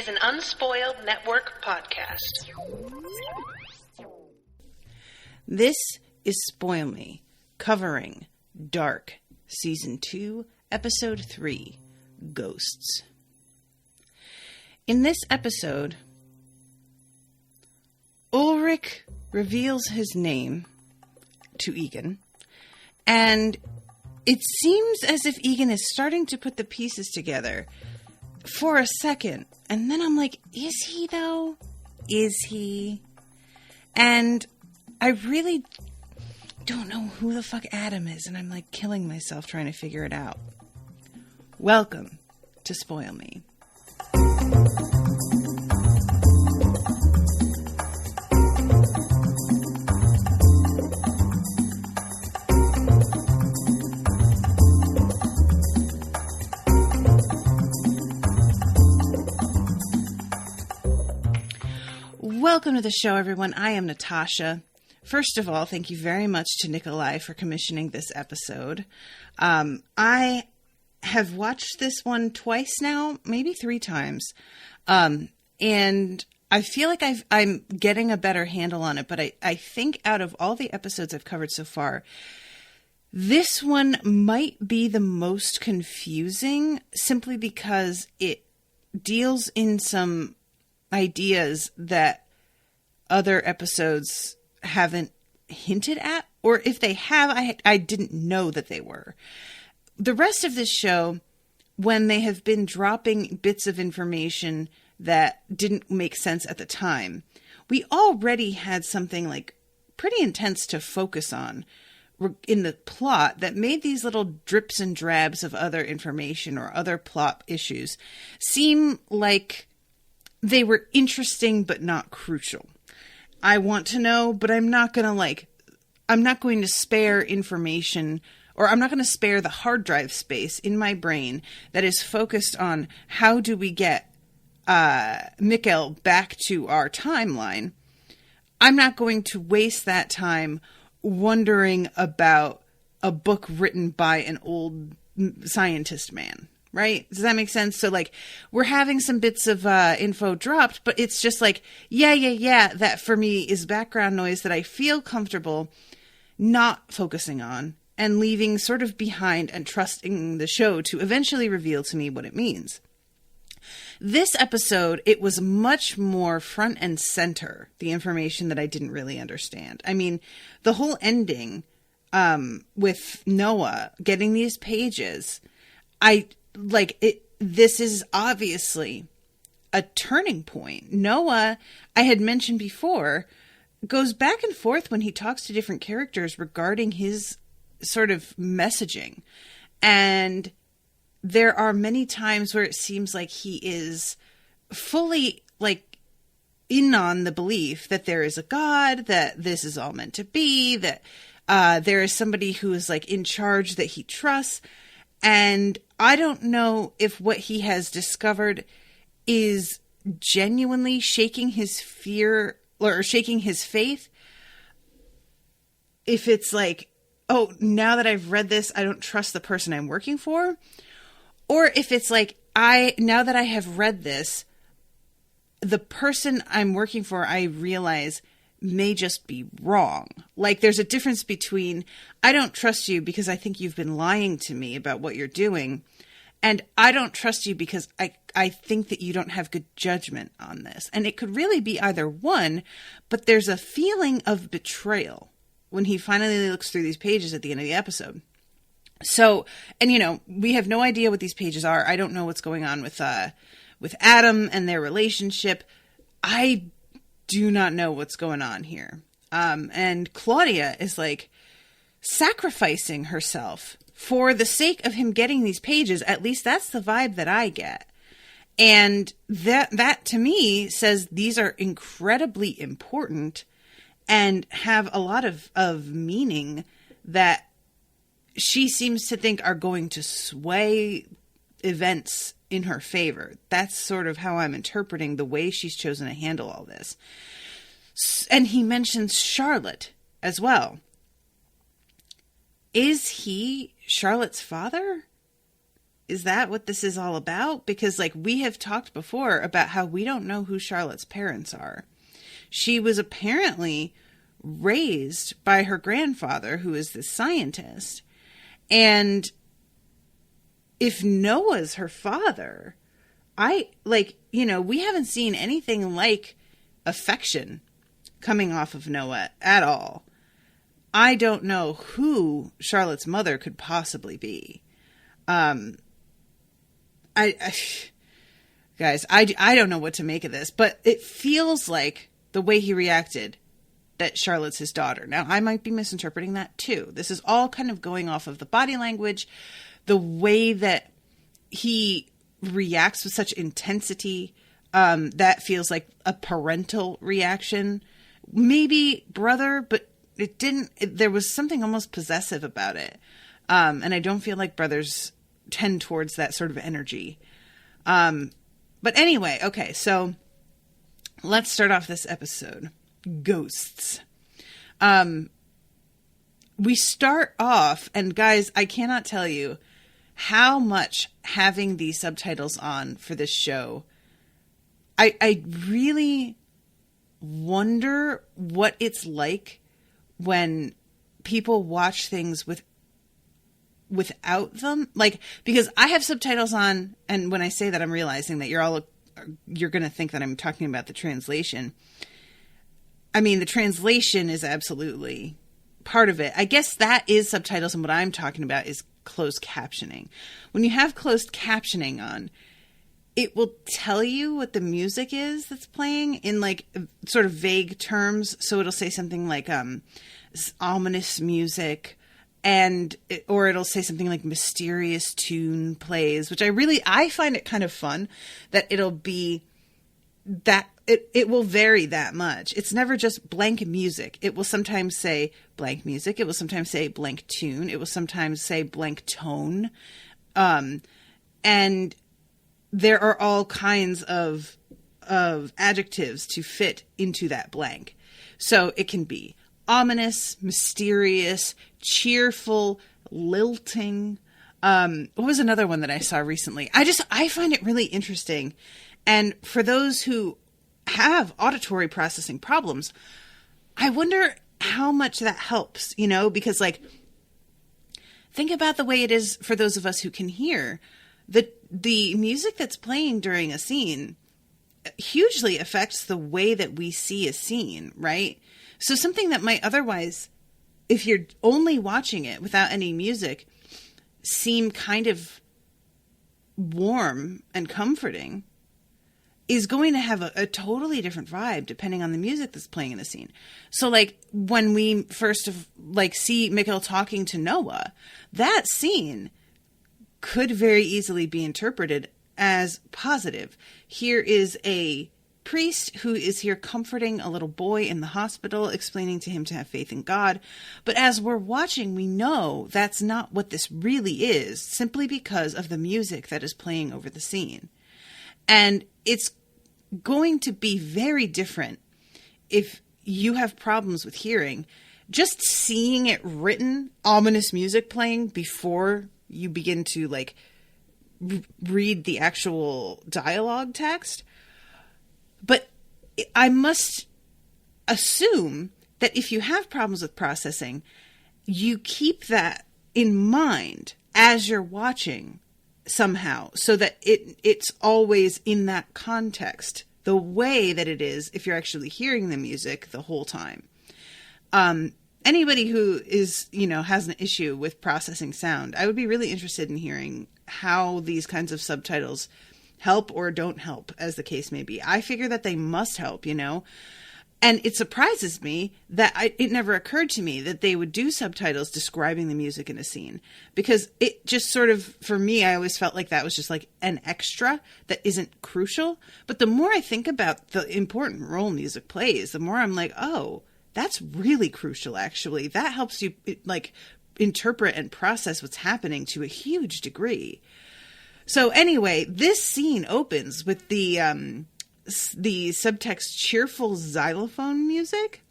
an Unspoiled Network podcast. This is Spoil Me, covering Dark, Season 2, Episode 3, Ghosts. In this episode, Ulrich reveals his name to Egon, and it seems as if Egon is starting to put the pieces together for a second, and then I'm like, is he though? Is he? And I really don't know who the fuck Adam is, and I'm like killing myself trying to figure it out. Welcome to Spoil Me. Welcome to the show, everyone. I am Natasha. First of all, thank you very much to Nikolai for commissioning this episode. I have watched this one twice now, maybe 3 times. And I feel like I'm getting a better handle on it, but I think out of all the episodes I've covered so far, this one might be the most confusing simply because it deals in some ideas that other episodes haven't hinted at, or if they have, I didn't know that they were. The rest of this show, when they have been dropping bits of information that didn't make sense at the time, we already had something like pretty intense to focus on in the plot that made these little drips and drabs of other information or other plot issues seem like they were interesting but not crucial. I want to know, but I'm not going to spare information, or I'm not going to spare the hard drive space in my brain that is focused on how do we get Mikkel back to our timeline. I'm not going to waste that time wondering about a book written by an old scientist man. Right? Does that make sense? So, like, we're having some bits of info dropped, but it's just like, yeah. That for me is background noise that I feel comfortable not focusing on and leaving sort of behind and trusting the show to eventually reveal to me what it means. This episode, it was much more front and center, the information that I didn't really understand. I mean, the whole ending with Noah getting these pages, this is obviously a turning point. Noah, I had mentioned before, goes back and forth when he talks to different characters regarding his sort of messaging. And there are many times where it seems like he is fully in on the belief that there is a God, that this is all meant to be, that there is somebody who is in charge that he trusts. And I don't know if what he has discovered is genuinely shaking his fear or shaking his faith. If it's oh, now that I've read this, I don't trust the person I'm working for. Or if it's now that I have read this, the person I'm working for, I realize may just be wrong. There's a difference between, I don't trust you because I think you've been lying to me about what you're doing, and I don't trust you because I think that you don't have good judgment on this. And it could really be either one, but there's a feeling of betrayal when he finally looks through these pages at the end of the episode. So, and we have no idea what these pages are. I don't know what's going on with Adam and their relationship. I do not know what's going on here. And Claudia is sacrificing herself for the sake of him getting these pages. At least that's the vibe that I get. And that to me says these are incredibly important and have a lot of meaning that she seems to think are going to sway events in her favor. That's sort of how I'm interpreting the way she's chosen to handle all this. And he mentions Charlotte as well. Is he Charlotte's father? Is that what this is all about? Because like we have talked before about how we don't know who Charlotte's parents are. She was apparently raised by her grandfather, who is this scientist. And if Noah's her father, we haven't seen anything like affection coming off of Noah at all. I don't know who Charlotte's mother could possibly be. Guys, I don't know what to make of this, but it feels like the way he reacted that Charlotte's his daughter. Now, I might be misinterpreting that too. This is all kind of going off of the body language, the way that he reacts with such intensity. That feels like a parental reaction. Maybe brother, but there was something almost possessive about it. And I don't feel like brothers tend towards that sort of energy. But anyway, okay, so let's start off this episode. Ghosts. We start off, and guys, I cannot tell you how much having these subtitles on for this show, I really wonder what it's like when people watch things without them. Like, because I have subtitles on, and when I say that, I'm realizing that you're going to think that I'm talking about the translation. I mean, the translation is absolutely part of it. I guess that is subtitles, and what I'm talking about is closed captioning. When you have closed captioning on, it will tell you what the music is that's playing in like sort of vague terms. So it'll say something like ominous music, or it'll say something like mysterious tune plays, which I find it kind of fun that it'll be that it will vary that much. It's never just blank music. It will sometimes say blank music. It will sometimes say blank tune. It will sometimes say blank tone. And there are all kinds of adjectives to fit into that blank. So it can be ominous, mysterious, cheerful, lilting. What was another one that I saw recently? I find it really interesting. And for those who have auditory processing problems, I wonder how much that helps, because like, think about the way it is for those of us who can hear. The music that's playing during a scene hugely affects the way that we see a scene, right? So something that might otherwise, if you're only watching it without any music, seem kind of warm and comforting, is going to have a totally different vibe depending on the music that's playing in the scene. So like when we first see Mikkel talking to Noah, that scene could very easily be interpreted as positive. Here is a priest who is here comforting a little boy in the hospital, explaining to him to have faith in God. But as we're watching, we know that's not what this really is, simply because of the music that is playing over the scene. And it's going to be very different if you have problems with hearing. Just seeing it written, ominous music playing before you begin to read the actual dialogue text. But I must assume that if you have problems with processing, you keep that in mind as you're watching somehow, so that it's always in that context, the way that it is if you're actually hearing the music the whole time. Anybody who is, has an issue with processing sound, I would be really interested in hearing how these kinds of subtitles help or don't help, as the case may be. I figure that they must help, And it surprises me that it never occurred to me that they would do subtitles describing the music in a scene. Because it just sort of, for me, I always felt like that was just like an extra that isn't crucial. But the more I think about the important role music plays, the more I'm like, oh, that's really crucial, actually. That helps you interpret and process what's happening to a huge degree. So anyway, this scene opens with the subtext cheerful xylophone music.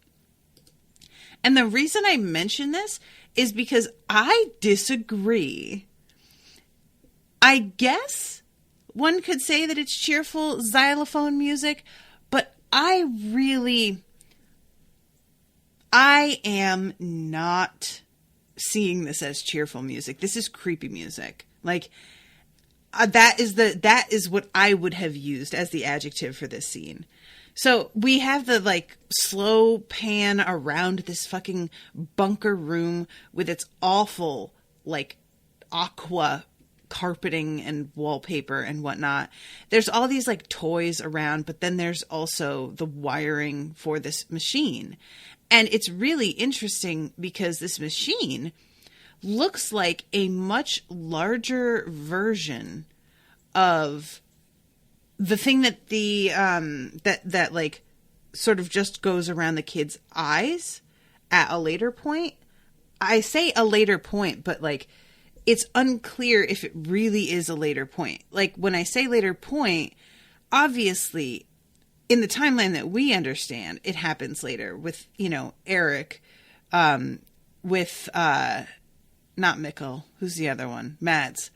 And the reason I mention this is because I disagree I guess one could say that it's cheerful xylophone music, but I am not seeing this as cheerful music. This is creepy music. Like, that is what I would have used as the adjective for this scene. So we have the like slow pan around this fucking bunker room with its awful like aqua carpeting and wallpaper and whatnot. There's all these like toys around, but then there's also the wiring for this machine. And it's really interesting because this machine looks like a much larger version of the thing that that like sort of just goes around the kid's eyes at a later point. I say a later point, but like it's unclear if it really is a later point. Like when I say later point, obviously in the timeline that we understand, it happens later with, Eric, with not Mikkel, who's the other one? Mads.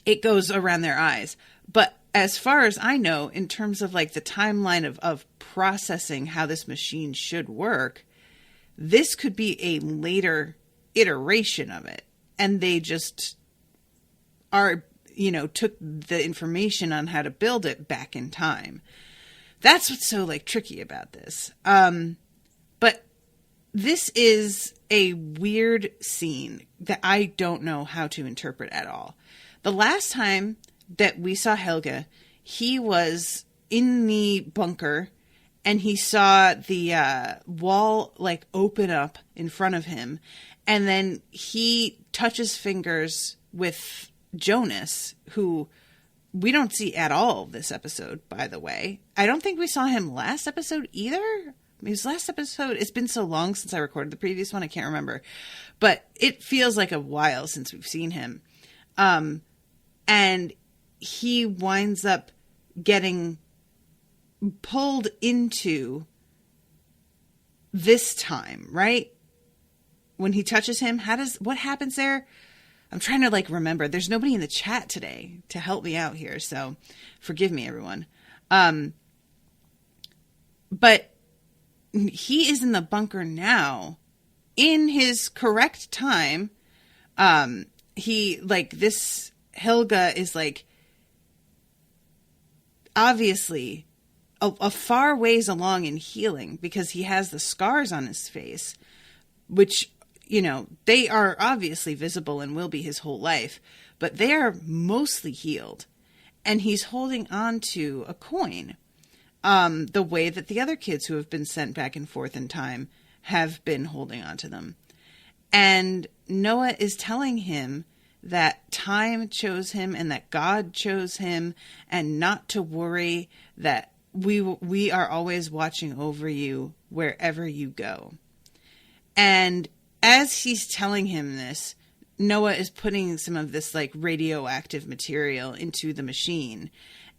It goes around their eyes. But as far as I know, in terms of like the timeline of processing how this machine should work, this could be a later iteration of it. And they just took the information on how to build it back in time. That's what's so like tricky about this. But this is a weird scene that I don't know how to interpret at all. The last time that we saw Helge, he was in the bunker and he saw the wall like open up in front of him. And then he touches fingers with Jonas, who we don't see at all this episode, by the way. I don't think we saw him last episode either. His last episode, it's been so long since I recorded the previous one, I can't remember. But it feels like a while since we've seen him. And he winds up getting pulled into this time, right? When he touches him, what happens there? I'm trying to like remember. There's nobody in the chat today to help me out here, so forgive me, everyone. But he is in the bunker now in his correct time. He like this Helge is like obviously a far ways along in healing because he has the scars on his face, which, they are obviously visible and will be his whole life, but they are mostly healed. And he's holding on to a coin, the way that the other kids who have been sent back and forth in time have been holding on to them. And Noah is telling him that time chose him and that God chose him and not to worry, that we are always watching over you wherever you go. And as he's telling him this, Noah is putting some of this like radioactive material into the machine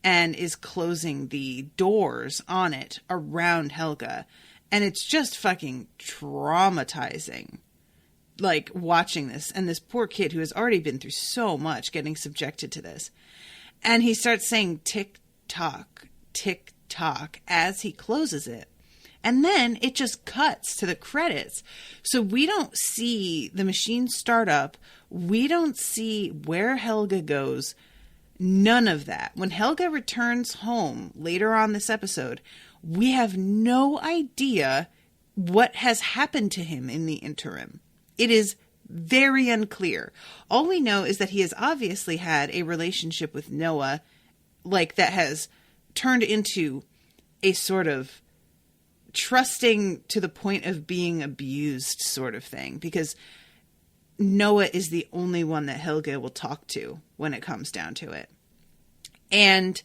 and is closing the doors on it around Helge. And it's just fucking traumatizing, like watching this. And this poor kid who has already been through so much getting subjected to this. And he starts saying tick tock as he closes it. And then it just cuts to the credits. So we don't see the machine start up. We don't see where Helge goes. None of that. When Helge returns home later on this episode, we have no idea what has happened to him in the interim. It is very unclear. All we know is that he has obviously had a relationship with Noah, like that has turned into a sort of trusting to the point of being abused sort of thing, because Noah is the only one that Helge will talk to when it comes down to it. And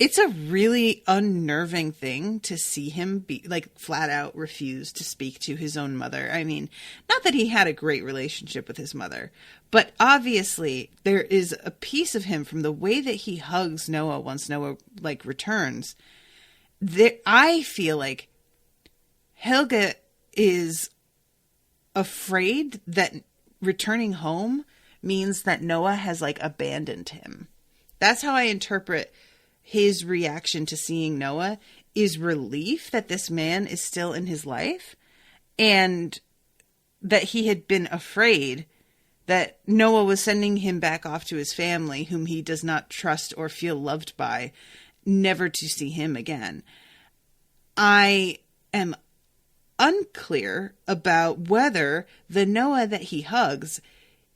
it's a really unnerving thing to see him be like flat out refuse to speak to his own mother. I mean, not that he had a great relationship with his mother, but obviously there is a piece of him from the way that he hugs Noah once Noah like returns. I feel like Helge is afraid that returning home means that Noah has like abandoned him. That's how I interpret his reaction to seeing Noah, is relief that this man is still in his life, and that he had been afraid that Noah was sending him back off to his family, whom he does not trust or feel loved by, never to see him again. I am unclear about whether the Noah that he hugs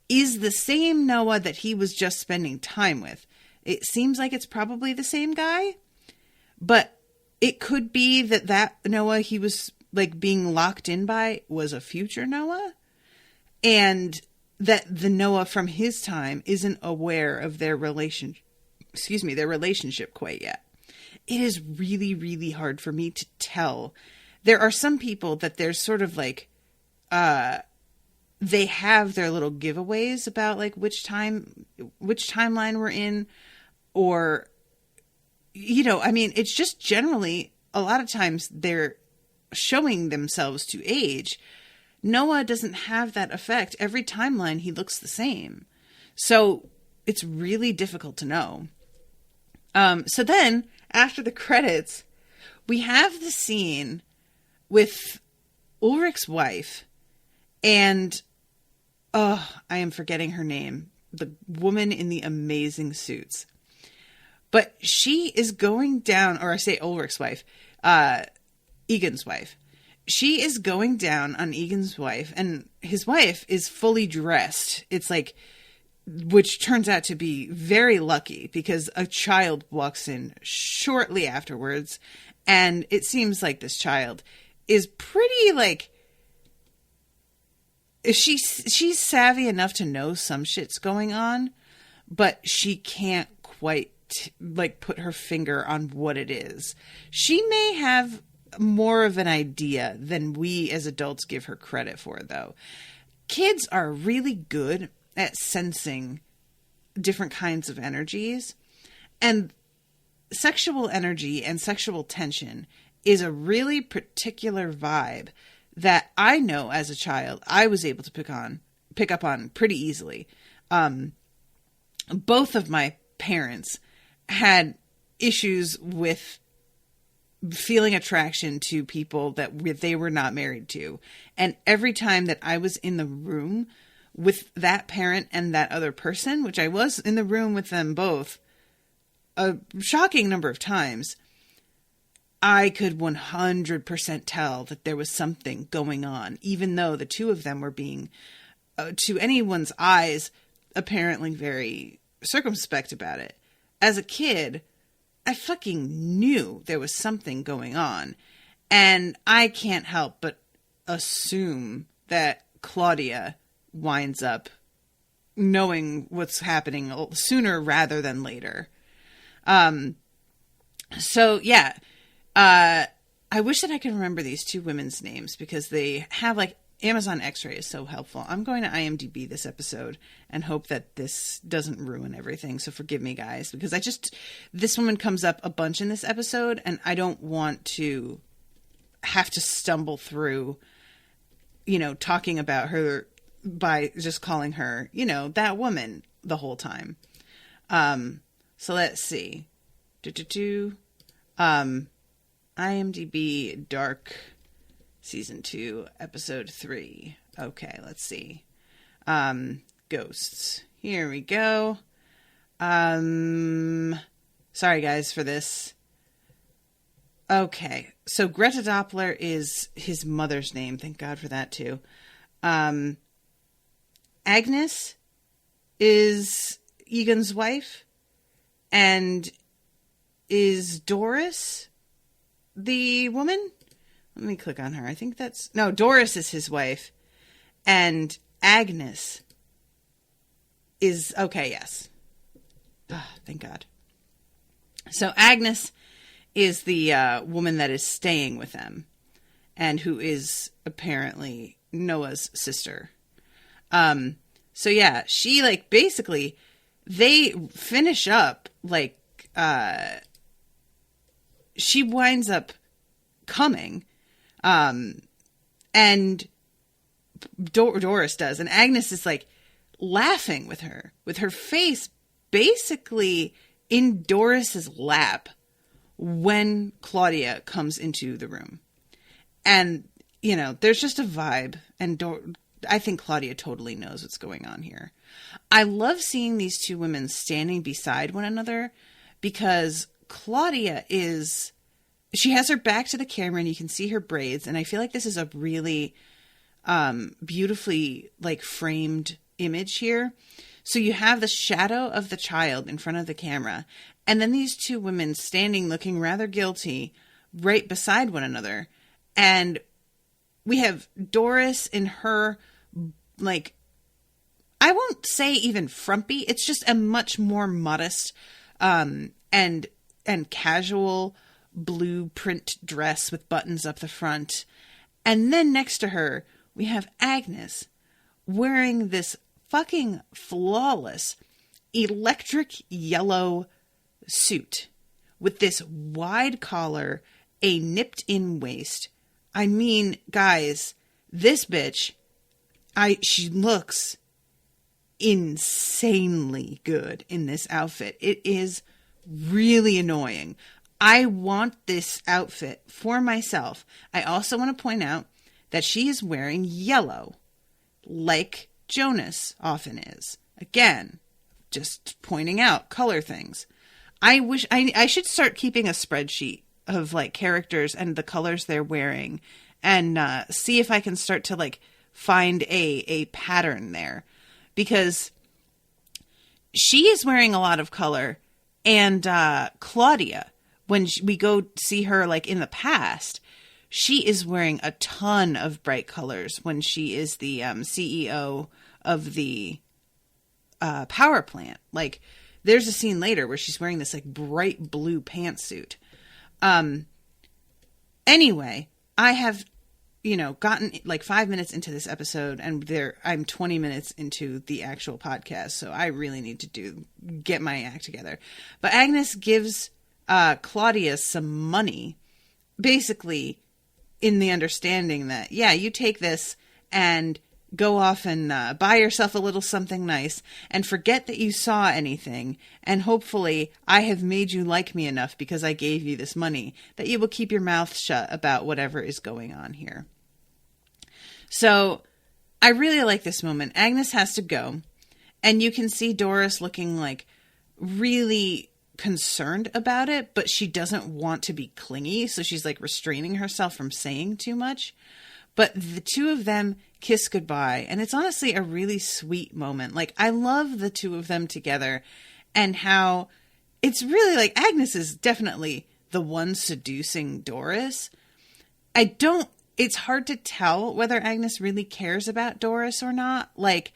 is the same Noah that he was just spending time with. It seems like it's probably the same guy, but it could be that Noah he was like being locked in by was a future Noah, and that the Noah from his time isn't aware of their relationship quite yet. It is really, really hard for me to tell. There are some people that there's sort of like, they have their little giveaways about like which timeline we're in, or, you know, I mean, it's just generally a lot of times they're showing themselves to age. Noah doesn't have that effect. Every timeline he looks the same. So it's really difficult to know. So then after the credits, we have the scene with Ulrich's wife and, I am forgetting her name, the woman in the amazing suits. But she is going down, or I say Ulrich's wife, Egon's wife. She is going down on Egon's wife, and his wife is fully dressed. It's like, which turns out to be very lucky because a child walks in shortly afterwards, and it seems like this child is pretty like, she's savvy enough to know some shit's going on, but she can't quite like put her finger on what it is. She may have more of an idea than we as adults give her credit for, though. Kids are really good at sensing different kinds of energies, and sexual energy and sexual tension is a really particular vibe that I know as a child I was able to pick up on pretty easily. Both of my parents had issues with feeling attraction to people that they were not married to. And every time that I was in the room with that parent and that other person, which I was in the room with them both a shocking number of times, I could 100% tell that there was something going on, even though the two of them were being, to anyone's eyes, apparently very circumspect about it. As a kid, I fucking knew there was something going on. And I can't help but assume that Claudia winds up knowing what's happening sooner rather than later. So, yeah. I wish that I could remember these two women's names because they have like Amazon X-Ray is so helpful. I'm going to IMDb this episode and hope that this doesn't ruin everything. So forgive me, guys, because this woman comes up a bunch in this episode and I don't want to have to stumble through, talking about her by just calling her, that woman the whole time. So let's see. IMDb Dark Season 2, Episode 3. Okay, let's see. Ghosts. Here we go. Sorry, guys, for this. Okay, so Greta Doppler is his mother's name. Thank God for that, too. Agnes is Egon's wife. And is Doris the woman? Let me click on her. I think Doris is his wife. And Agnes is, okay, yes. Oh, thank God. So Agnes is the woman that is staying with them and who is apparently Noah's sister. So yeah, she basically, they finish up she winds up coming, and Doris does, and Agnes is laughing with her face basically in Doris's lap when Claudia comes into the room. And, you know, there's just a vibe, and I think Claudia totally knows what's going on here. I love seeing these two women standing beside one another, because Claudia she has her back to the camera and you can see her braids. And I feel like this is a really beautifully like framed image here. So you have the shadow of the child in front of the camera, and then these two women standing looking rather guilty right beside one another. And we have Doris in her, like, I won't say even frumpy. It's just a much more modest and casual blue print dress with buttons up the front. And then next to her, we have Agnes wearing this fucking flawless electric yellow suit with this wide collar, a nipped in waist. I mean, guys, this bitch, she looks insanely good in this outfit. It is really annoying. I want this outfit for myself. I also want to point out that she is wearing yellow, like Jonas often is. Again, just pointing out color things. I wish I should start keeping a spreadsheet of like characters and the colors they're wearing, and see if I can start to like find a pattern there, because she is wearing a lot of color, and Claudia, when we go see her like in the past, she is wearing a ton of bright colors when she is the CEO of the power plant. Like, there's a scene later where she's wearing this like bright blue pantsuit. Anyway, I have, gotten like 5 minutes into this episode, and I'm 20 minutes into the actual podcast. So I really need to get my act together. But Agnes gives Claudia some money, basically in the understanding that, yeah, you take this and go off and buy yourself a little something nice and forget that you saw anything. And hopefully I have made you like me enough because I gave you this money that you will keep your mouth shut about whatever is going on here. So I really like this moment. Agnes has to go, and you can see Doris looking like really concerned about it, but she doesn't want to be clingy. So she's like restraining herself from saying too much. But the two of them kiss goodbye, and it's honestly a really sweet moment. Like, I love the two of them together, and how it's really like Agnes is definitely the one seducing Doris. It's hard to tell whether Agnes really cares about Doris or not. Like,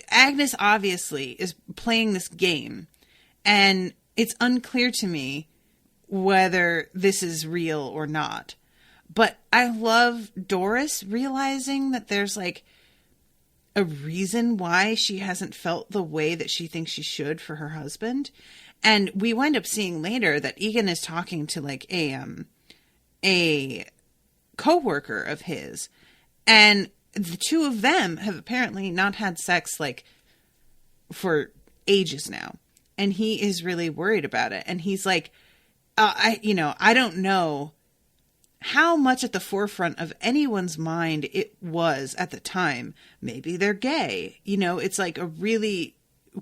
Agnes obviously is playing this game, and it's unclear to me whether this is real or not. But I love Doris realizing that there's like a reason why she hasn't felt the way that she thinks she should for her husband. And we wind up seeing later that Egon is talking to like a coworker of his, and the two of them have apparently not had sex like for ages now. And he is really worried about it. And he's like, I don't know how much at the forefront of anyone's mind it was at the time. Maybe they're gay. It's like a really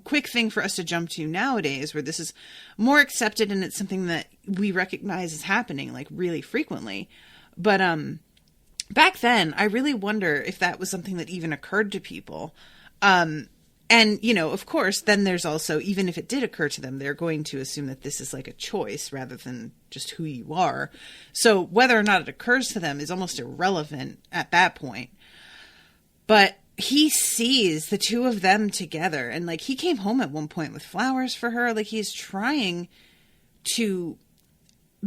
quick thing for us to jump to nowadays, where this is more accepted and it's something that we recognize as happening like really frequently. But back then, I really wonder if that was something that even occurred to people. And, of course, then there's also, even if it did occur to them, they're going to assume that this is like a choice rather than just who you are. So whether or not it occurs to them is almost irrelevant at that point. But he sees the two of them together, and like he came home at one point with flowers for her. Like, he's trying to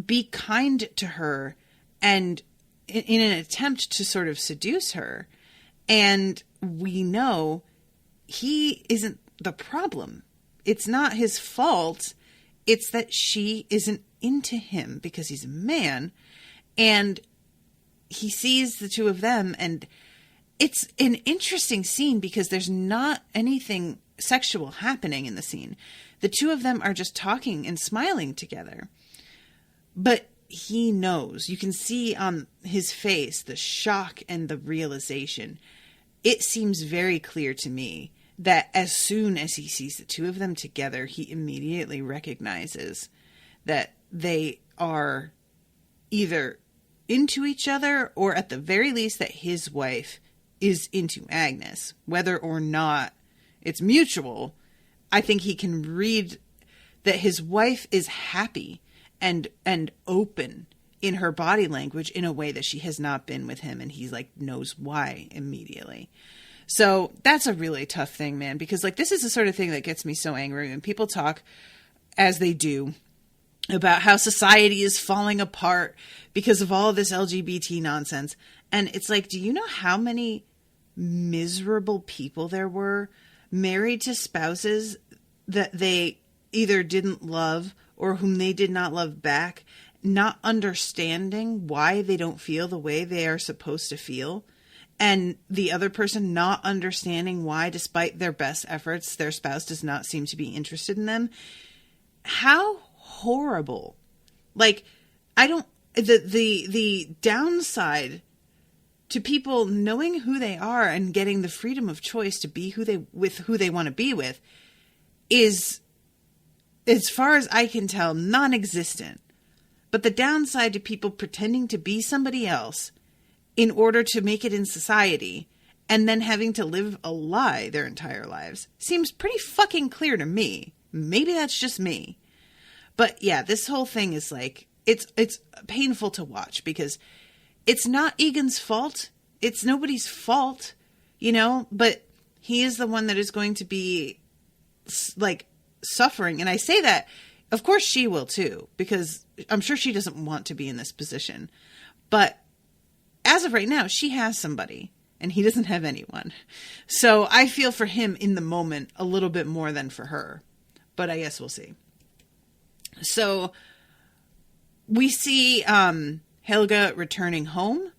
be kind to her and in an attempt to sort of seduce her. And we know he isn't the problem. It's not his fault. It's that she isn't into him because he's a man. And he sees the two of them, and it's an interesting scene because there's not anything sexual happening in the scene. The two of them are just talking and smiling together. But he knows. You can see on his face the shock and the realization. It seems very clear to me that as soon as he sees the two of them together, he immediately recognizes that they are either into each other, or at the very least that his wife is into Agnes. Whether or not it's mutual, I think he can read that his wife is happy and open in her body language in a way that she has not been with him, and he like knows why immediately. So that's a really tough thing, man, because like this is the sort of thing that gets me so angry when people talk, as they do, about how society is falling apart because of all of this LGBT nonsense. And it's like, do you know how many miserable people there were married to spouses that they either didn't love or whom they did not love back, not understanding why they don't feel the way they are supposed to feel, and the other person not understanding why, despite their best efforts, their spouse does not seem to be interested in them? How horrible. Like, I don't, the downside to people knowing who they are and getting the freedom of choice to be who they want to be with is, as far as I can tell, non-existent. But the downside to people pretending to be somebody else in order to make it in society and then having to live a lie their entire lives seems pretty fucking clear to me. Maybe that's just me. But yeah, this whole thing is like, it's painful to watch because it's not Egon's fault. It's nobody's fault, you know, but he is the one that is going to be like suffering. And I say that, of course she will too, because I'm sure she doesn't want to be in this position. But as of right now, she has somebody and he doesn't have anyone. So I feel for him in the moment a little bit more than for her, but I guess we'll see. So we see Helge returning home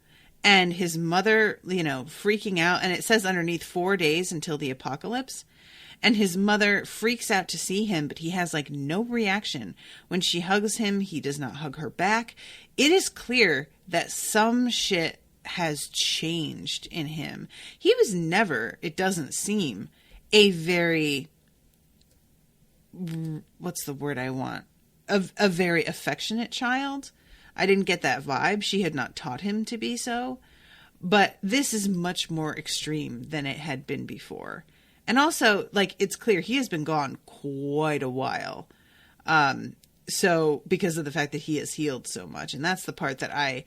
and his mother, you know, freaking out. And it says underneath 4 days until the apocalypse. And his mother freaks out to see him, but he has like no reaction. When she hugs him, he does not hug her back. It is clear that some shit has changed in him. He was never, it doesn't seem, a very, what's the word I want? A very affectionate child. I didn't get that vibe. She had not taught him to be so. But this is much more extreme than it had been before. And also, like, it's clear he has been gone quite a while. So, because of the fact that he has healed so much. And that's the part that I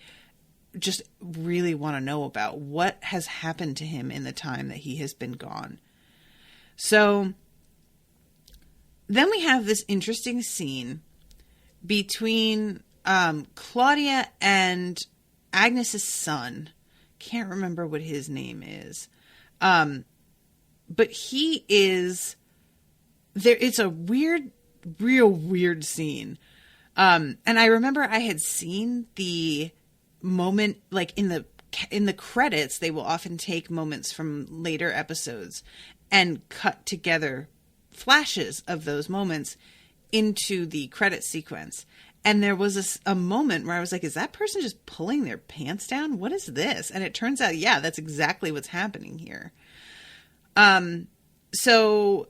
just really want to know about. What has happened to him in the time that he has been gone? So, then we have this interesting scene between Claudia and Agnes's son. Can't remember what his name is. But he is there. It's a real weird scene. And I remember I had seen the moment, like in the credits, they will often take moments from later episodes and cut together flashes of those moments into the credit sequence. And there was a moment where I was like, is that person just pulling their pants down? What is this? And it turns out, yeah, that's exactly what's happening here. So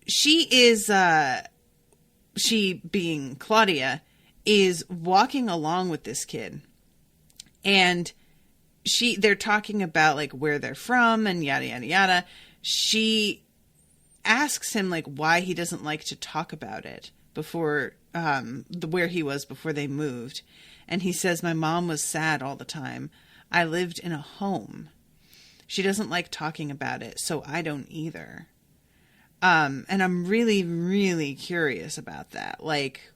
she is, she being Claudia, is walking along with this kid, and they're talking about like where they're from and yada, yada, yada. She asks him like why he doesn't like to talk about it before, where he was before they moved. And he says, my mom was sad all the time. I lived in a home. She doesn't like talking about it, so I don't either. And I'm really, really curious about that. Like,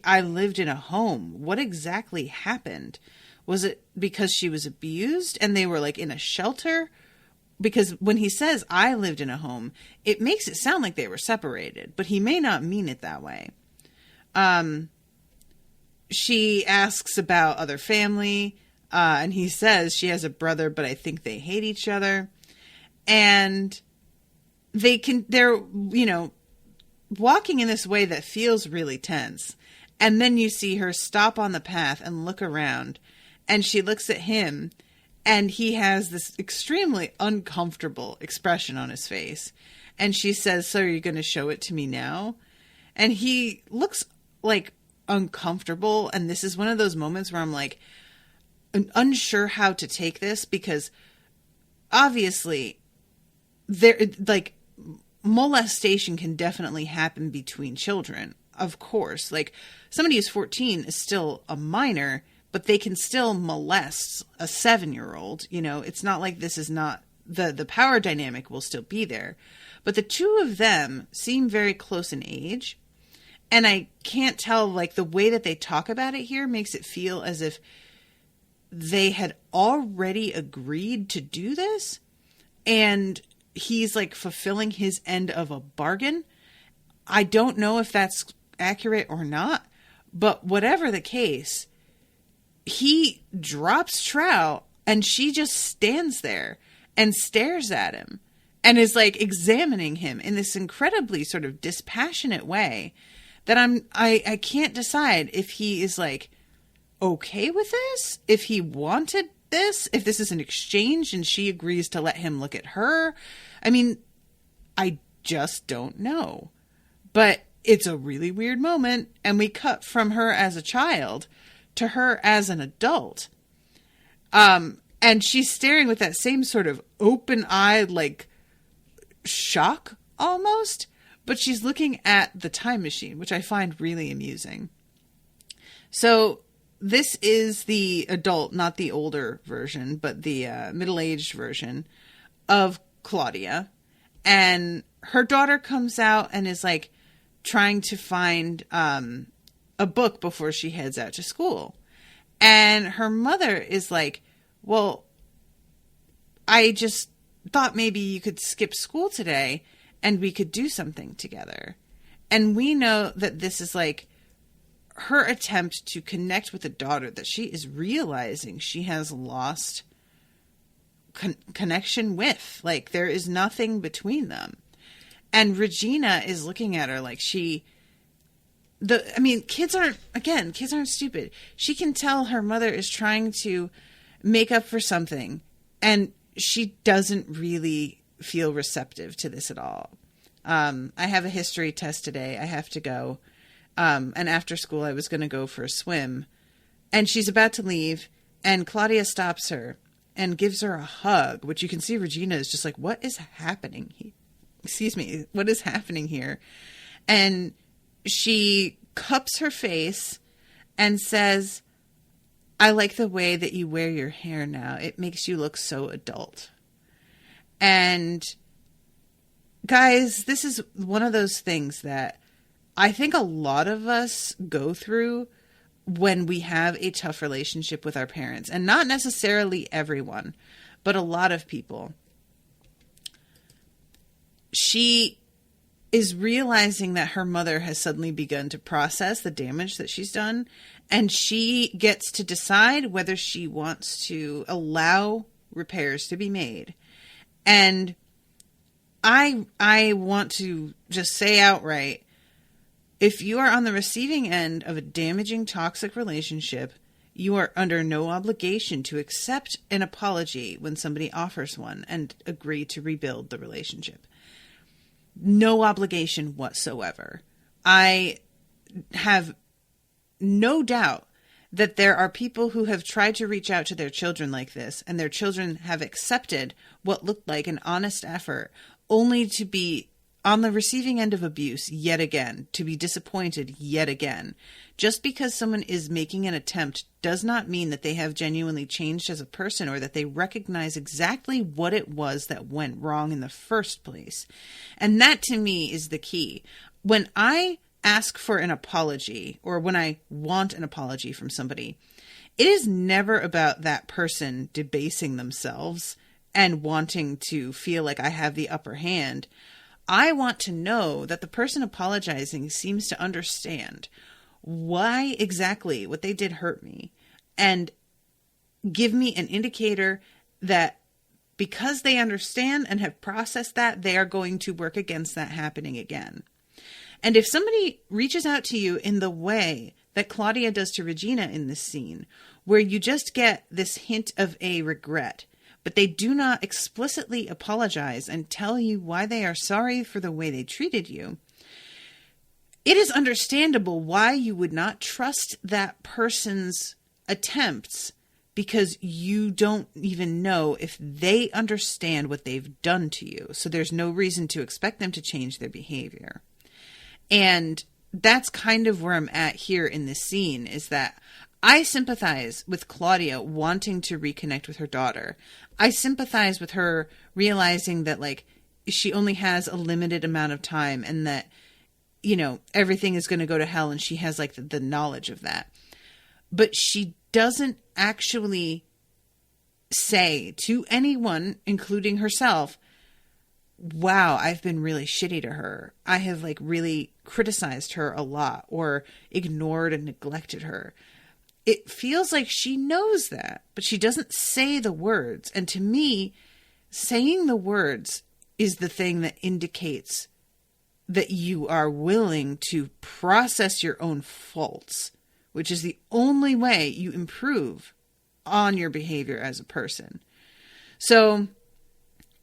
I lived in a home. What exactly happened? Was it because she was abused and they were like in a shelter? Because when he says I lived in a home, it makes it sound like they were separated, but he may not mean it that way. She asks about other family. And he says she has a brother, but I think they hate each other. And they're, walking in this way that feels really tense. And then you see her stop on the path and look around, and she looks at him, and he has this extremely uncomfortable expression on his face. And she says, "So are you going to show it to me now?" And he looks like uncomfortable. And this is one of those moments where I'm like, unsure how to take this, because obviously molestation can definitely happen between children. Of course, somebody who's 14 is still a minor, but they can still molest a 7-year-old. It's not like this is not the power dynamic will still be there, but the two of them seem very close in age. And I can't tell, the way that they talk about it here makes it feel as if they had already agreed to do this, and he's fulfilling his end of a bargain. I don't know if that's accurate or not, but whatever the case, he drops trout and she just stands there and stares at him and is examining him in this incredibly sort of dispassionate way that I can't decide if he is okay with this, if he wanted this, if this is an exchange and she agrees to let him look at her. I mean, I just don't know. But it's a really weird moment, and we cut from her as a child to her as an adult. And she's staring with that same sort of open-eyed, shock almost, but she's looking at the time machine, which I find really amusing. So this is the adult, not the older version, but the middle-aged version of Claudia. And her daughter comes out and is trying to find a book before she heads out to school. And her mother is well, I just thought maybe you could skip school today and we could do something together. And we know that this is her attempt to connect with a daughter that she is realizing she has lost connection with. There is nothing between them. And Regina is looking at her kids aren't stupid. She can tell her mother is trying to make up for something, and she doesn't really feel receptive to this at all. I have a history test today. I have to go. And after school, I was going to go for a swim. And she's about to leave, and Claudia stops her and gives her a hug, which you can see Regina is just what is happening here? Excuse me, what is happening here? And she cups her face and says, "I like the way that you wear your hair now. It makes you look so adult." And guys, this is one of those things that I think a lot of us go through when we have a tough relationship with our parents. And not necessarily everyone, but a lot of people. She is realizing that her mother has suddenly begun to process the damage that she's done. And she gets to decide whether she wants to allow repairs to be made. And I want to just say outright, if you are on the receiving end of a damaging, toxic relationship, you are under no obligation to accept an apology when somebody offers one and agree to rebuild the relationship. No obligation whatsoever. I have no doubt that there are people who have tried to reach out to their children like this, and their children have accepted what looked like an honest effort, only to be on the receiving end of abuse yet again, to be disappointed yet again. Just because someone is making an attempt does not mean that they have genuinely changed as a person, or that they recognize exactly what it was that went wrong in the first place. And that, to me, is the key. When I ask for an apology, or when I want an apology from somebody, it is never about that person debasing themselves and wanting to feel like I have the upper hand. I want to know that the person apologizing seems to understand why exactly what they did hurt me, and give me an indicator that because they understand and have processed that, they are going to work against that happening again. And if somebody reaches out to you in the way that Claudia does to Regina in this scene, where you just get this hint of a regret, but they do not explicitly apologize and tell you why they are sorry for the way they treated you, it is understandable why you would not trust that person's attempts, because you don't even know if they understand what they've done to you. So there's no reason to expect them to change their behavior. And that's kind of where I'm at here in this scene, is that I sympathize with Claudia wanting to reconnect with her daughter. I sympathize with her realizing that, like, she only has a limited amount of time and that, you know, everything is going to go to hell, and she has, like, the knowledge of that. But she doesn't actually say to anyone, including herself, wow, I've been really shitty to her. I have, like, really criticized her a lot or ignored and neglected her. It feels like she knows that, but she doesn't say the words. And to me, saying the words is the thing that indicates that you are willing to process your own faults, which is the only way you improve on your behavior as a person. So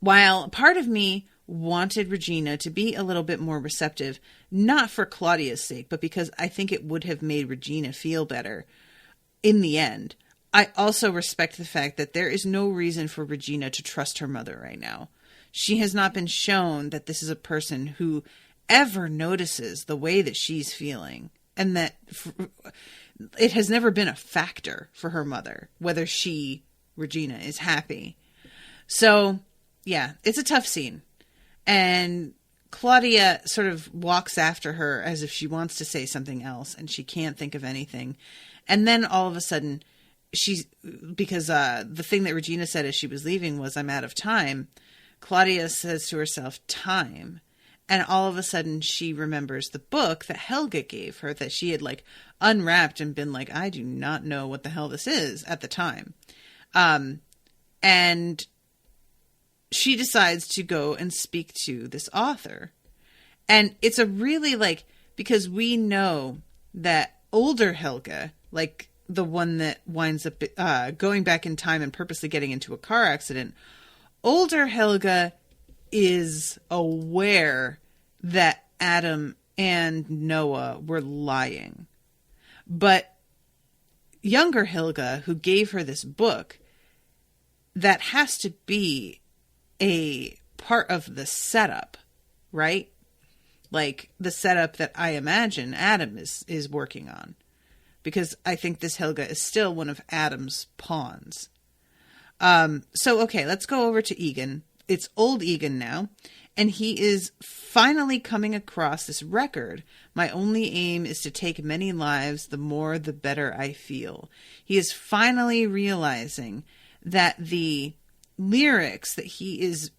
while part of me wanted Regina to be a little bit more receptive, not for Claudia's sake, but because I think it would have made Regina feel better in the end, I also respect the fact that there is no reason for Regina to trust her mother right now. She has not been shown that this is a person who ever notices the way that she's feeling, and that it has never been a factor for her mother whether she, Regina, is happy. So, yeah, it's a tough scene. And Claudia sort of walks after her as if she wants to say something else, and she can't think of anything. And then all of a sudden, because the thing that Regina said as she was leaving was, I'm out of time, Claudia says to herself, time. And all of a sudden, she remembers the book that Helga gave her that she had, like, unwrapped and been like, I do not know what the hell this is at the time. And she decides to go and speak to this author. And it's a really, like, because we know that older Helga, like the one that winds up going back in time and purposely getting into a car accident, older Helga is aware that Adam and Noah were lying. But younger Helga, who gave her this book, that has to be a part of the setup, right? Like the setup that I imagine Adam is working on. Because I think this Helga is still one of Adam's pawns. So, okay, let's go over to Egon. It's old Egon now. And he is finally coming across this record. My only aim is to take many lives, the more the better I feel. He is finally realizing that the lyrics that he's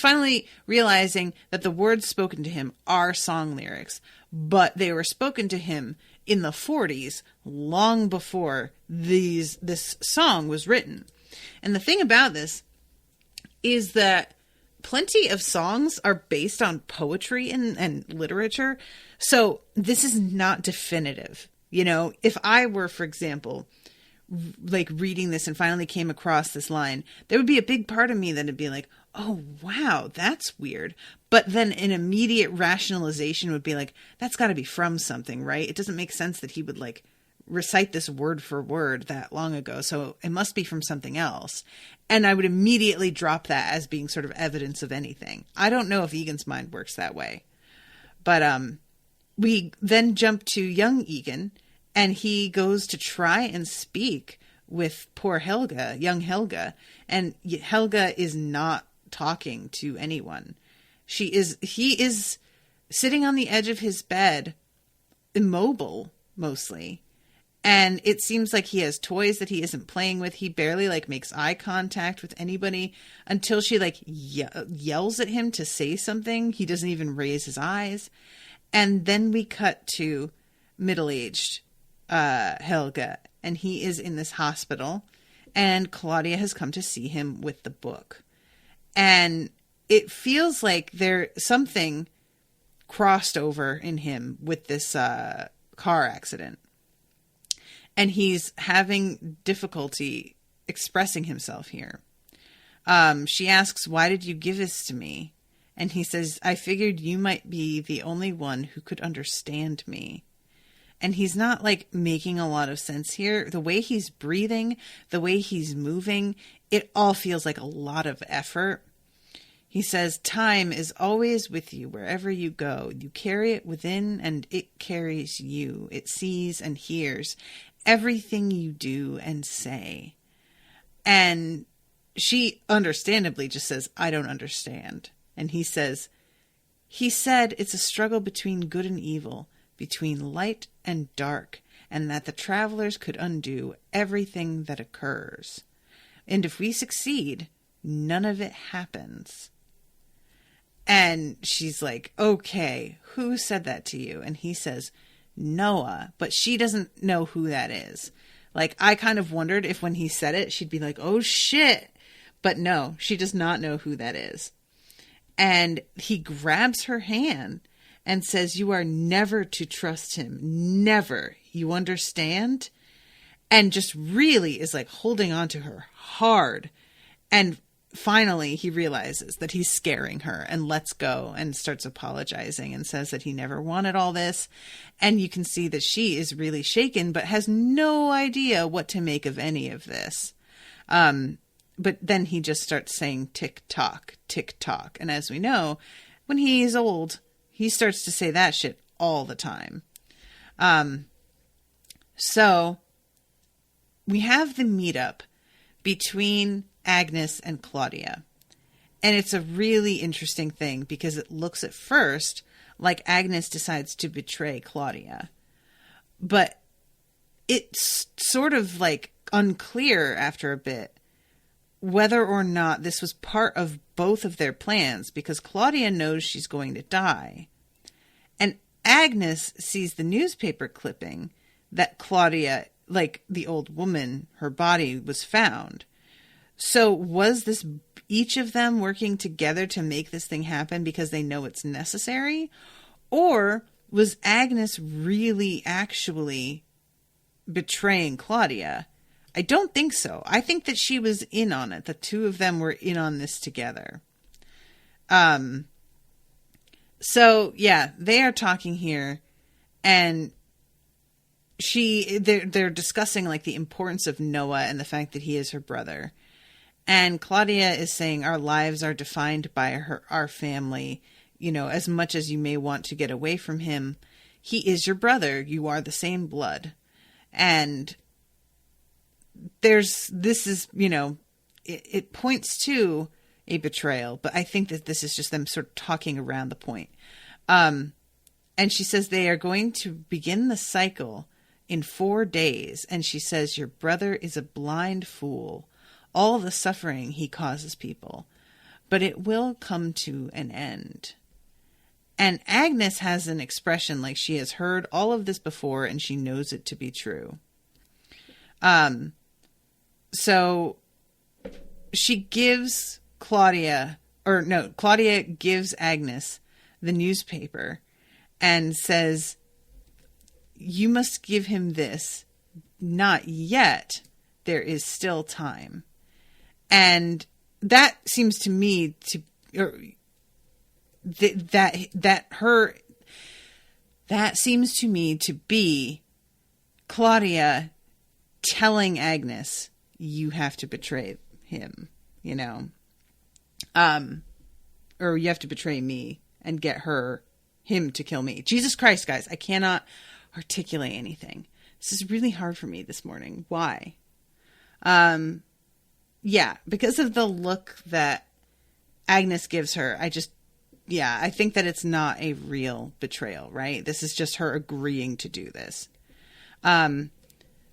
finally realizing that the words spoken to him are song lyrics, but they were spoken to him in the 40s, long before this song was written. And the thing about this is that plenty of songs are based on poetry and literature. So this is not definitive. You know, if I were, for example, like reading this and finally came across this line, there would be a big part of me that would be like, oh, wow, that's weird. But then an immediate rationalization would be like, that's got to be from something, right? It doesn't make sense that he would like recite this word for word that long ago. So it must be from something else. And I would immediately drop that as being sort of evidence of anything. I don't know if Egon's mind works that way. But we then jump to young Egon, and he goes to try and speak with poor Helga, young Helga. And Helga is not talking to anyone. He is sitting on the edge of his bed, immobile, mostly. And it seems like he has toys that he isn't playing with. He barely like makes eye contact with anybody until she like yells at him to say something. He doesn't even raise his eyes. And then we cut to middle-aged Helga. and he is in this hospital, and Claudia has come to see him with the book. And it feels like something crossed over in him with this car accident. And he's having difficulty expressing himself here. She asks, "Why did you give this to me?" And he says, "I figured you might be the only one who could understand me." And he's not like making a lot of sense here. The way he's breathing, the way he's moving, it all feels like a lot of effort. He says, "Time is always with you wherever you go. You carry it within and it carries you. It sees and hears everything you do and say." And she understandably just says, "I don't understand." And he says, "He said it's a struggle between good and evil, between light and dark, and that the travelers could undo everything that occurs. And if we succeed, none of it happens." And she's like, "Okay, who said that to you?" And he says, "Noah," but she doesn't know who that is. Like, I kind of wondered if when he said it, she'd be like, "Oh shit." But no, she does not know who that is. And he grabs her hand and says, "You are never to trust him. Never. You understand?" And just really is like holding on to her hard. And finally he realizes that he's scaring her and lets go and starts apologizing and says that he never wanted all this. And you can see that she is really shaken, but has no idea what to make of any of this. But then he just starts saying tick tock, tick tock. And as we know, when he is old, he starts to say that shit all the time. So we have the meetup between Agnes and Claudia. And it's a really interesting thing because it looks at first like Agnes decides to betray Claudia. But it's sort of like unclear after a bit whether or not this was part of both of their plans, because Claudia knows she's going to die. And Agnes sees the newspaper clipping that Claudia, like the old woman, her body was found. So was this each of them working together to make this thing happen because they know it's necessary? Or was Agnes really actually betraying Claudia? I don't think so. I think that she was in on it. The two of them were in on this together. So yeah, they are talking here, and they're discussing like the importance of Noah and the fact that he is her brother. And Claudia is saying our lives are defined by our family. You know, as much as you may want to get away from him, he is your brother. You are the same blood. And it points to a betrayal, but I think that this is just them sort of talking around the point. And she says they are going to begin the cycle in 4 days. And she says, your brother is a blind fool. All the suffering he causes people, but it will come to an end. And Agnes has an expression like she has heard all of this before and she knows it to be true. So she gives Claudia gives Agnes the newspaper and says, you must give him this. Not yet. There is still time. And that seems to me to, that seems to me to be Claudia telling Agnes, you have to betray him, you know, or you have to betray me and get him to kill me. Jesus Christ, guys, I cannot articulate anything. This is really hard for me this morning. Why? Yeah, because of the look that Agnes gives her, I think that it's not a real betrayal, right? This is just her agreeing to do this.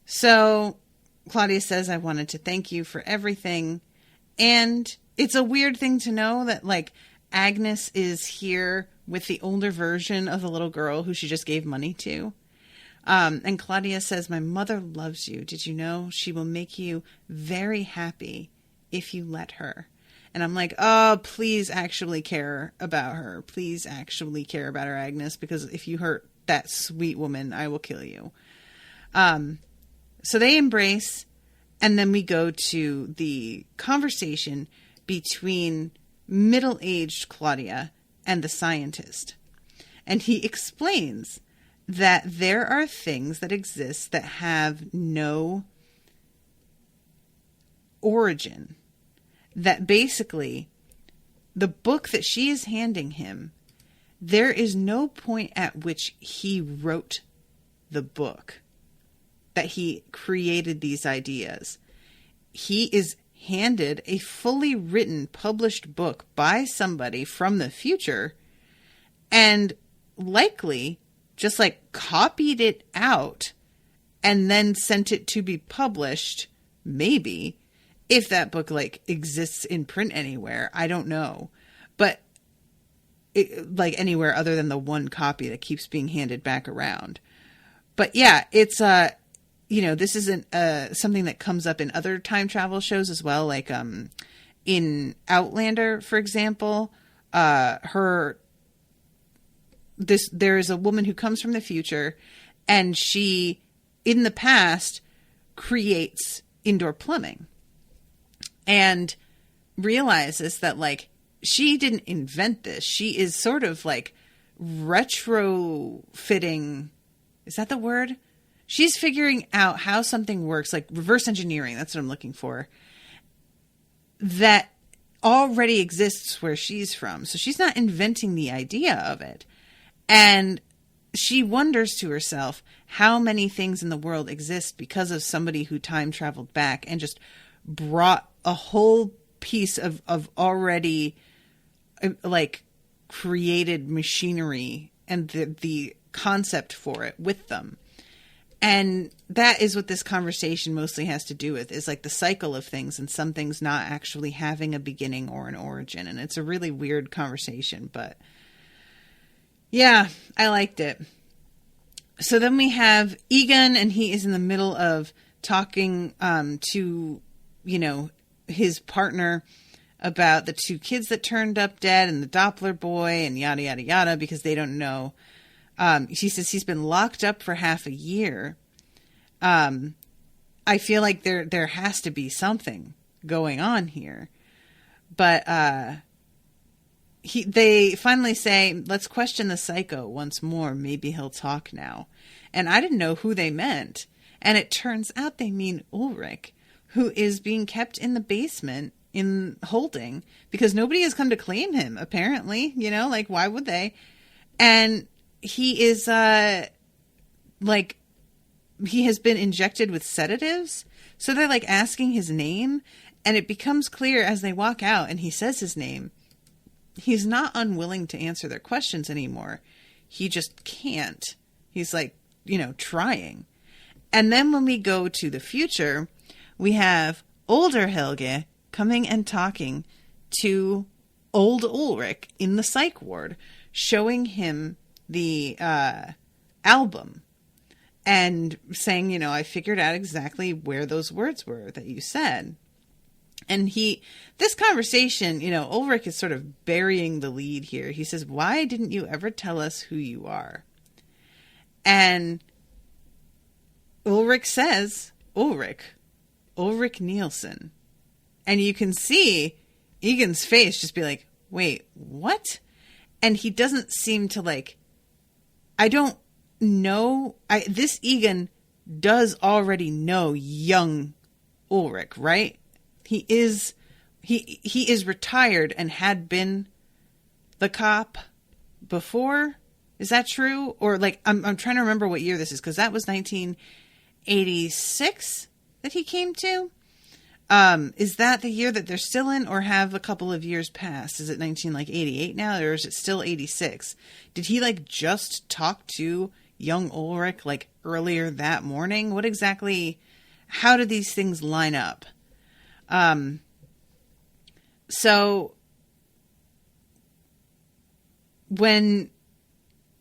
So Claudia says, I wanted to thank you for everything. And it's a weird thing to know that, like, Agnes is here with the older version of the little girl who she just gave money to. And Claudia says, my mother loves you. Did you know she will make you very happy if you let her? And I'm like, oh, please actually care about her. Please actually care about her, Agnes, because if you hurt that sweet woman, I will kill you. So they embrace, and then we go to the conversation between middle-aged Claudia and the scientist. And he explains that there are things that exist that have no origin. That basically, the book that she is handing him, there is no point at which he wrote the book, that he created these ideas. He is handed a fully written, published book by somebody from the future, and likely just like copied it out and then sent it to be published, maybe. If that book like exists in print anywhere, I don't know. But like anywhere other than the one copy that keeps being handed back around. But yeah, it's this isn't something that comes up in other time travel shows as well. Like in Outlander, for example, there is a woman who comes from the future, and she, in the past, creates indoor plumbing. And realizes that, like, she didn't invent this. She is sort of, like, retrofitting. Is that the word? She's figuring out how something works, like reverse engineering. That's what I'm looking for. That already exists where she's from. So she's not inventing the idea of it. And she wonders to herself how many things in the world exist because of somebody who time traveled back and just brought a whole piece of already like created machinery and the concept for it with them. And that is what this conversation mostly has to do with, is like the cycle of things, and some things not actually having a beginning or an origin. And it's a really weird conversation, but yeah, I liked it. So then we have Egon, and he is in the middle of talking to, his partner about the two kids that turned up dead and the Doppler boy and yada, yada, yada, because they don't know. She says he's been locked up for half a year. I feel like there has to be something going on here. But they finally say, let's question the psycho once more. Maybe he'll talk now. And I didn't know who they meant. And it turns out they mean Ulrich, who is being kept in the basement in holding because nobody has come to claim him, apparently. Like, why would they? And he is, he has been injected with sedatives. So they're, like, asking his name. And it becomes clear as they walk out and he says his name. He's not unwilling to answer their questions anymore. He just can't. He's, like, trying. And then when we go to the future, we have older Helge coming and talking to old Ulrich in the psych ward, showing him the album and saying, I figured out exactly where those words were that you said. And this conversation, Ulrich is sort of burying the lead here. He says, why didn't you ever tell us who you are? And Ulrich says, Ulrich Nielsen. And you can see Egan's face just be like, wait, what? And he doesn't seem to I don't know. This Egan does already know young Ulrich, right? He is retired and had been the cop before. Is that true? Or I'm trying to remember what year this is, because that was 1986 that he came to. Is that the year that they're still in, or have a couple of years passed? Is it 1988 now, or is it still 86? Did he just talk to young Ulrich earlier that morning? What exactly? How did these things line up? So when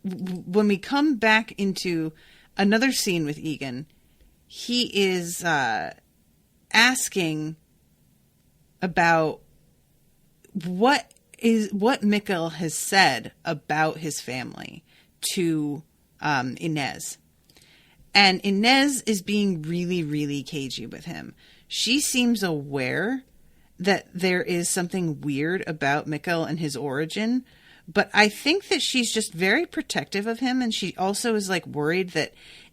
we come back into another scene with Egon, he is asking about what Mikkel has said about his family to Inez. And Inez is being really, really cagey with him. She seems aware that there is something weird about Mikkel and his origin, but I think that she's just very protective of him, and she also is like worried that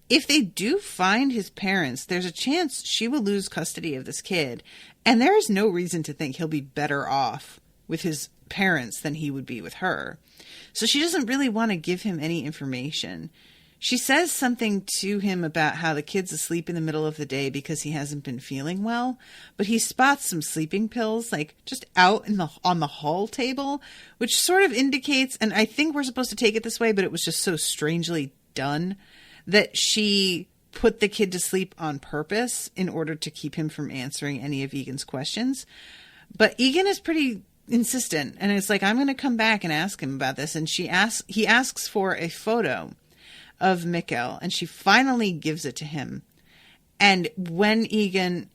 if they do find his parents, there's a chance she will lose custody of this kid, and there is no reason to think he'll be better off with his parents than he would be with her. So she doesn't really want to give him any information. She says something to him about how the kid's asleep in the middle of the day because he hasn't been feeling well, but he spots some sleeping pills like just out on the hall table, which sort of indicates, and I think we're supposed to take it this way, but it was just so strangely done, that she put the kid to sleep on purpose in order to keep him from answering any of Egan's questions. But Egan is pretty insistent, and it's like, I'm going to come back and ask him about this. And he asks for a photo of Mikkel, and she finally gives it to him. And when Egan,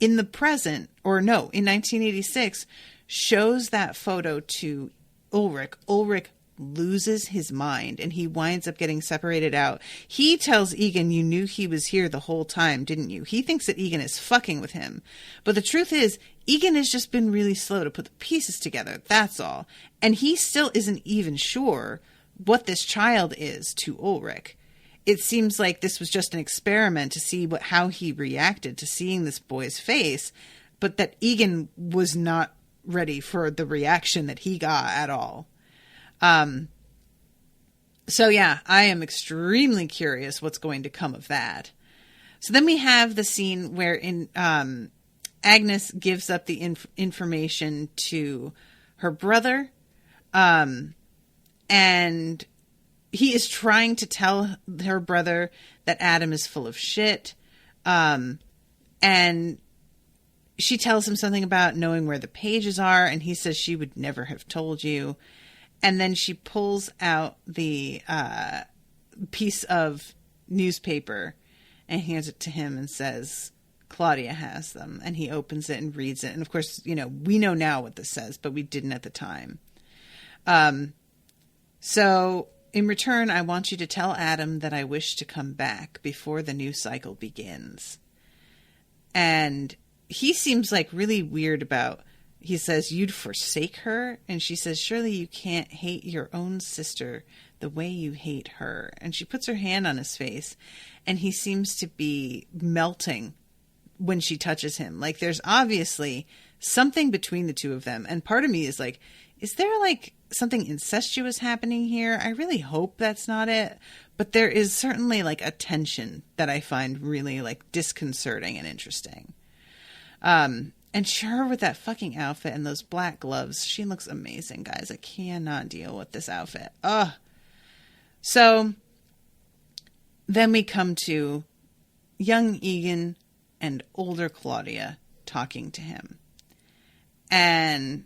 in 1986, shows that photo to Ulrich loses his mind, and he winds up getting separated out. He tells Egan, you knew he was here the whole time, didn't you? He thinks that Egan is fucking with him. But the truth is, Egan has just been really slow to put the pieces together, that's all. And he still isn't even sure what this child is to Ulrich. It seems like this was just an experiment to see how he reacted to seeing this boy's face, but that Egan was not ready for the reaction that he got at all. So yeah, I am extremely curious what's going to come of that. So then we have the scene where Agnes gives up the information to her brother, and he is trying to tell her brother that Adam is full of shit. And she tells him something about knowing where the pages are, and he says she would never have told you. And then she pulls out the piece of newspaper and hands it to him and says, Claudia has them. And he opens it and reads it. And of course, we know now what this says, but we didn't at the time. So in return, I want you to tell Adam that I wish to come back before the new cycle begins. And he seems like really weird about, he says, you'd forsake her? And she says, surely you can't hate your own sister the way you hate her. And she puts her hand on his face, and he seems to be melting when she touches him. Like, there's obviously something between the two of them. And part of me is like, is there like something incestuous happening here? I really hope that's not it. But there is certainly like a tension that I find really like disconcerting and interesting. And sure, with that fucking outfit and those black gloves, she looks amazing, guys. I cannot deal with this outfit. Ugh. So then we come to young Egan and older Claudia talking to him. And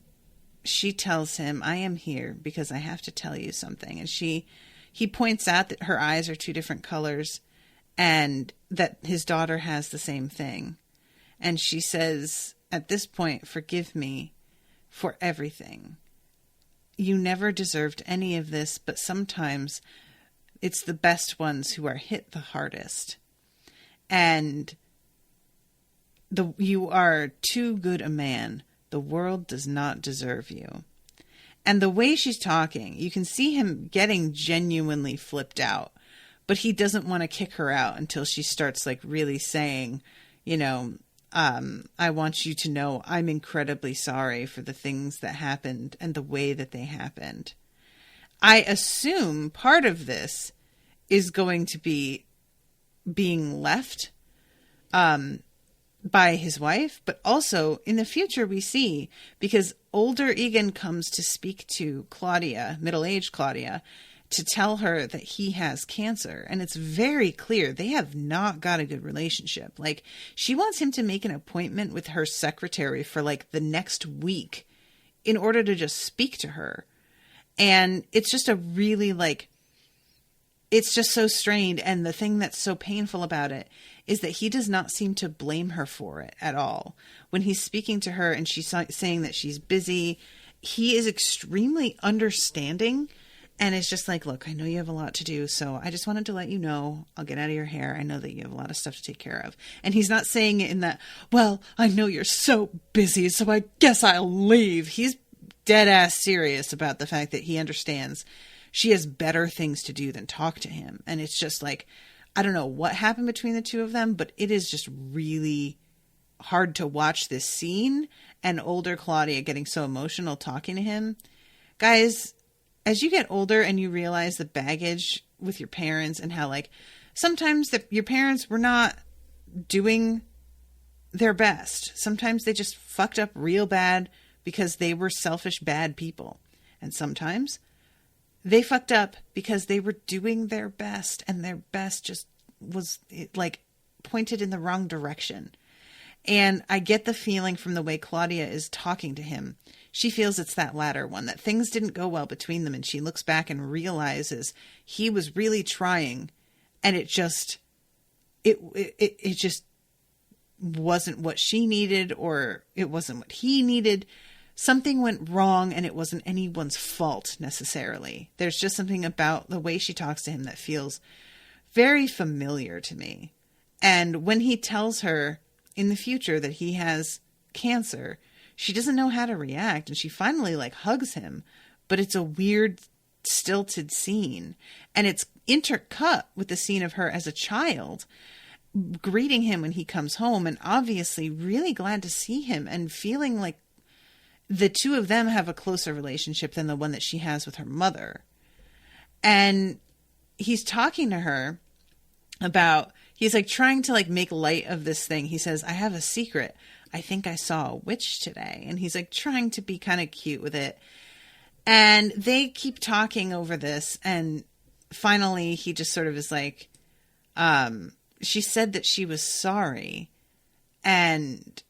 she tells him, I am here because I have to tell you something. And he points out that her eyes are two different colors and that his daughter has the same thing. And she says, at this point, forgive me for everything. You never deserved any of this, but sometimes it's the best ones who are hit the hardest. And you are too good a man. The world does not deserve you. And the way she's talking, you can see him getting genuinely flipped out, but he doesn't want to kick her out until she starts like really saying, I want you to know I'm incredibly sorry for the things that happened and the way that they happened. I assume part of this is going to be being left by his wife, but also in the future we see, because older Egan comes to speak to Claudia, middle-aged Claudia, to tell her that he has cancer. And it's very clear they have not got a good relationship. Like, she wants him to make an appointment with her secretary for like the next week in order to just speak to her. And it's just a really like, it's just so strained. And the thing that's so painful about it is that he does not seem to blame her for it at all. When he's speaking to her and she's saying that she's busy, he is extremely understanding. And it's just like, look, I know you have a lot to do, so I just wanted to let you know, I'll get out of your hair. I know that you have a lot of stuff to take care of. And he's not saying it in that, well, I know you're so busy, so I guess I'll leave. He's dead ass serious about the fact that he understands she has better things to do than talk to him. And it's just like, I don't know what happened between the two of them, but it is just really hard to watch this scene and older Claudia getting so emotional talking to him. Guys, as you get older and you realize the baggage with your parents and how, like, sometimes your parents were not doing their best. Sometimes they just fucked up real bad because they were selfish, bad people. And sometimes they fucked up because they were doing their best and their best just was, like, pointed in the wrong direction. And I get the feeling from the way Claudia is talking to him. She feels it's that latter one, that things didn't go well between them. And she looks back and realizes he was really trying. And it just wasn't what she needed, or it wasn't what he needed. Something went wrong, and it wasn't anyone's fault necessarily. There's just something about the way she talks to him that feels very familiar to me. And when he tells her in the future that he has cancer, she doesn't know how to react, and she finally, like, hugs him, but it's a weird, stilted scene, and it's intercut with the scene of her as a child greeting him when he comes home, and obviously really glad to see him and feeling like the two of them have a closer relationship than the one that she has with her mother. And he's talking to her about, he's like trying to, like, make light of this thing. He says, I have a secret. I think I saw a witch today. And he's like trying to be kind of cute with it. And they keep talking over this. And finally he just sort of is like, she said that she was sorry. And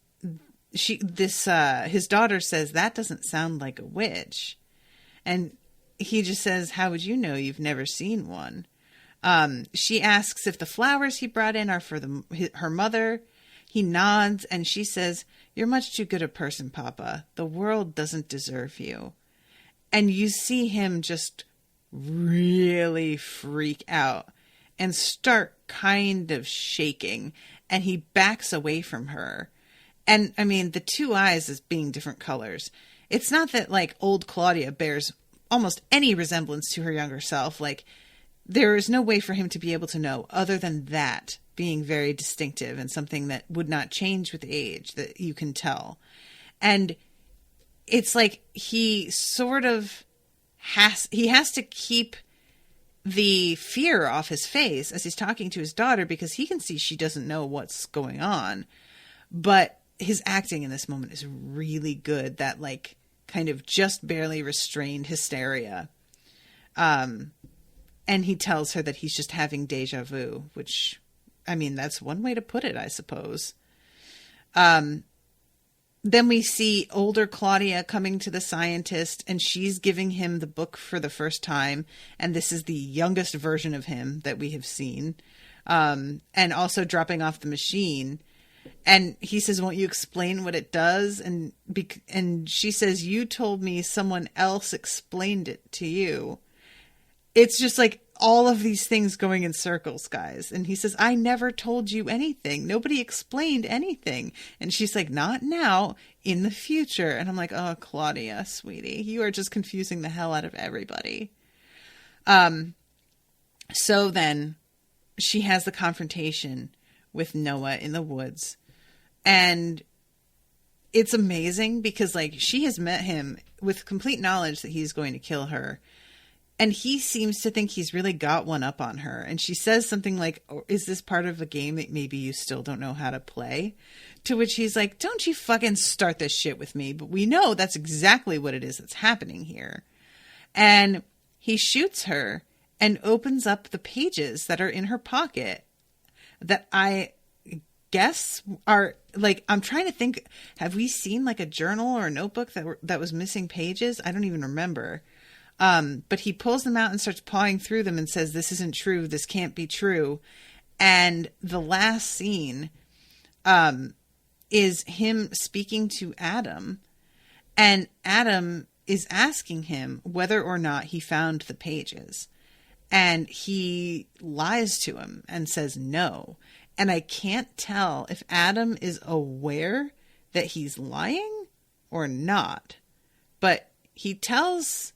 his daughter says, that doesn't sound like a witch. And he just says, how would you know? You've never seen one. She asks if the flowers he brought in are for her mother. He nods, and she says, you're much too good a person, Papa. The world doesn't deserve you. And you see him just really freak out and start kind of shaking, and he backs away from her. And, I mean, the two eyes as being different colors. It's not that, like, old Claudia bears almost any resemblance to her younger self. Like, there is no way for him to be able to know other than that being very distinctive and something that would not change with age, that you can tell. And it's like he sort of has to keep the fear off his face as he's talking to his daughter, because he can see she doesn't know what's going on. But his acting in this moment is really good. That, like, kind of just barely restrained hysteria. And he tells her that he's just having deja vu, which, I mean, that's one way to put it, I suppose. Then we see older Claudia coming to the scientist, and she's giving him the book for the first time. And this is the youngest version of him that we have seen. And also dropping off the machine. And he says, won't you explain what it does? And she says, you told me someone else explained it to you. It's just like all of these things going in circles, guys. And he says, I never told you anything. Nobody explained anything. And she's like, not now, in the future. And I'm like, oh, Claudia, sweetie, you are just confusing the hell out of everybody. So then she has the confrontation with Noah in the woods. And it's amazing because, like, she has met him with complete knowledge that he's going to kill her. And he seems to think he's really got one up on her. And she says something like, oh, is this part of a game that maybe you still don't know how to play? To which he's like, don't you fucking start this shit with me. But we know that's exactly what it is that's happening here. And he shoots her and opens up the pages that are in her pocket that I guess are, like, I'm trying to think, have we seen like a journal or a notebook that was missing pages? I don't even remember. But he pulls them out and starts pawing through them and says, this isn't true. This can't be true. And the last scene is him speaking to Adam. And Adam is asking him whether or not he found the pages. And he lies to him and says no. And I can't tell if Adam is aware that he's lying or not. But he tells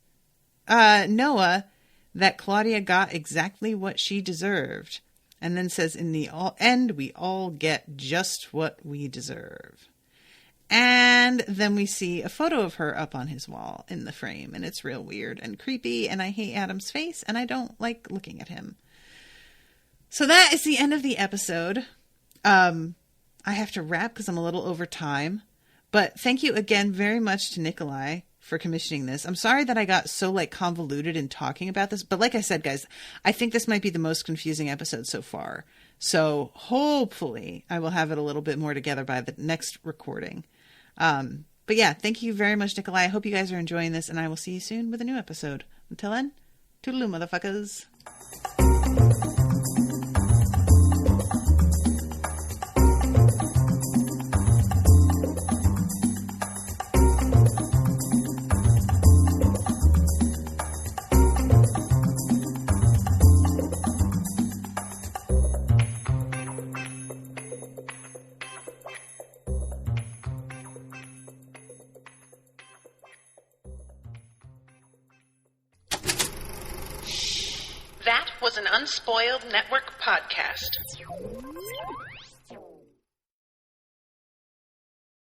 Noah that Claudia got exactly what she deserved. And then says, in the end, we all get just what we deserve. And then we see a photo of her up on his wall in the frame. And it's real weird and creepy. And I hate Adam's face. And I don't like looking at him. So that is the end of the episode. I have to wrap because I'm a little over time. But thank you again very much to Nikolai for commissioning this. I'm sorry that I got so convoluted in talking about this. But like I said, guys, I think this might be the most confusing episode so far. So hopefully I will have it a little bit more together by the next recording. But yeah, thank you very much, Nikolai. I hope you guys are enjoying this, and I will see you soon with a new episode. Until then, toodaloo, motherfuckers. That was an Unspoiled Network podcast.